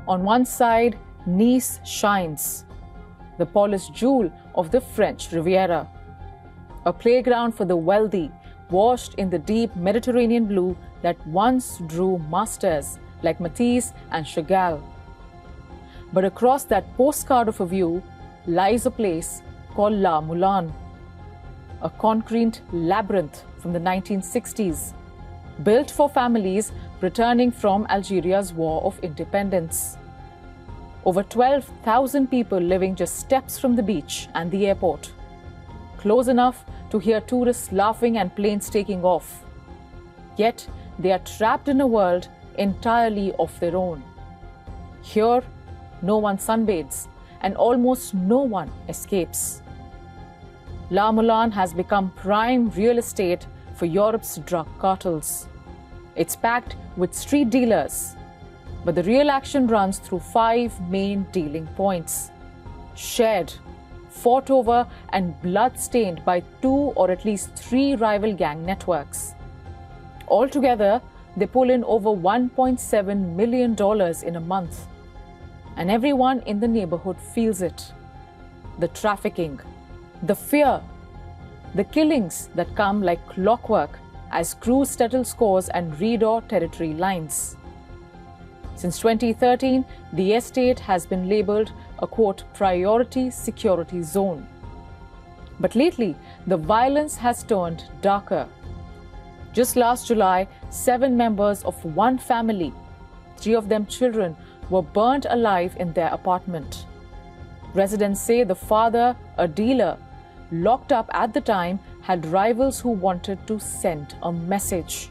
On one side, Nice shines, the polished jewel of the French Riviera, a playground for the wealthy, washed in the deep Mediterranean blue that once drew masters like Matisse and Chagall. But across that postcard of a view lies a place called La Moulin, a concrete labyrinth from the 1960s, built for families returning from Algeria's War of Independence. Over 12,000 people living just steps from the beach and the airport, close enough to hear tourists laughing and planes taking off. Yet they are trapped in a world entirely of their own. Here, no one sunbathes and almost no one escapes. La Moulin has become prime real estate for Europe's drug cartels. It's packed with street dealers, but the real action runs through 5 main dealing points: shared, fought over and blood-stained by 2 or at least 3 rival gang networks. Altogether, they pull in over $1.7 million in a month. And everyone in the neighborhood feels it. The trafficking, the fear, the killings that come like clockwork as crews settle scores and redraw territory lines. Since 2013, the estate has been labeled a, quote, priority security zone. But lately, the violence has turned darker. Just last July, 7 members of one family, 3 of them children, were burnt alive in their apartment. Residents say the father, a dealer, locked up at the time, had rivals who wanted to send a message.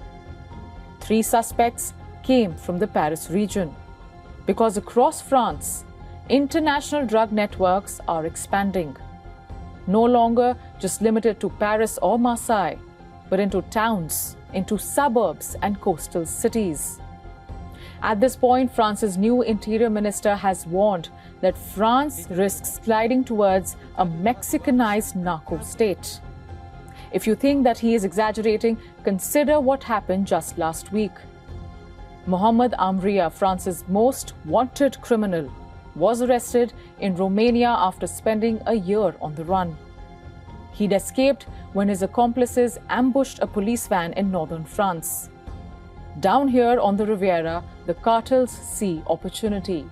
3 suspects came from the Paris region, because across France, international drug networks are expanding, no longer just limited to Paris or Marseille, but into towns, into suburbs and coastal cities. At this point, France's new interior minister has warned that France risks sliding towards a Mexicanized narco state. If you think that he is exaggerating, consider what happened just last week. Mohamed Amria, France's most wanted criminal, was arrested in Romania after spending a year on the run. He'd escaped when his accomplices ambushed a police van in northern France. Down here on the Riviera, the cartels see opportunity.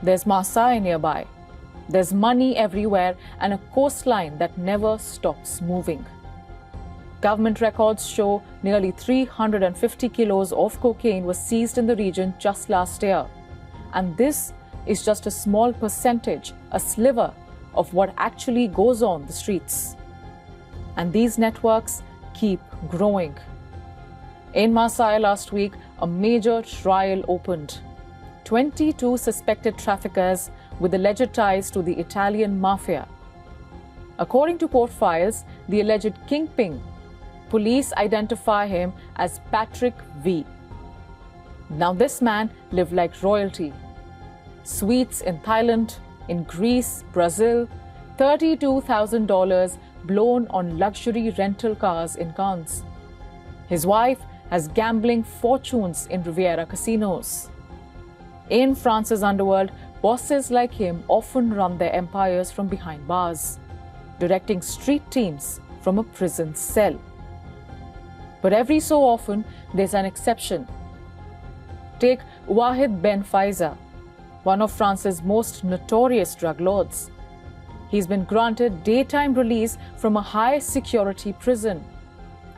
There's Marseille nearby. There's money everywhere and a coastline that never stops moving. Government records show nearly 350 kilos of cocaine was seized in the region just last year. And this is just a small percentage, a sliver, of what actually goes on the streets. And these networks keep growing. In Marseille last week, a major trial opened. 22 suspected traffickers with alleged ties to the Italian mafia. According to court files, the alleged kingpin, police identify him as Patrick V. Now this man lived like royalty. Suites in Thailand, in Greece, Brazil, $32,000 blown on luxury rental cars in Cannes. His wife has gambling fortunes in Riviera casinos. In France's underworld, bosses like him often run their empires from behind bars, directing street teams from a prison cell. But every so often, there's an exception. Take Wahid Ben Faiza, one of France's most notorious drug lords. He's been granted daytime release from a high-security prison,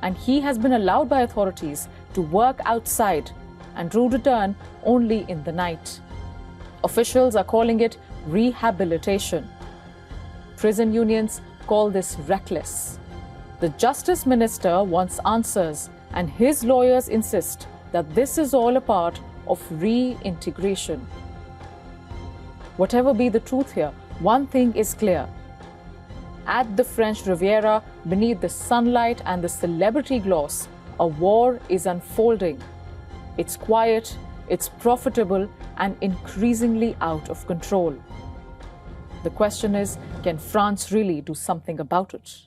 and he has been allowed by authorities to work outside and to return only in the night. Officials are calling it rehabilitation. Prison unions call this reckless. The Justice Minister wants answers, and his lawyers insist that this is all a part of reintegration. Whatever be the truth here, one thing is clear. At the French Riviera, beneath the sunlight and the celebrity gloss, a war is unfolding. It's quiet, it's profitable, and increasingly out of control. The question is, can France really do something about it?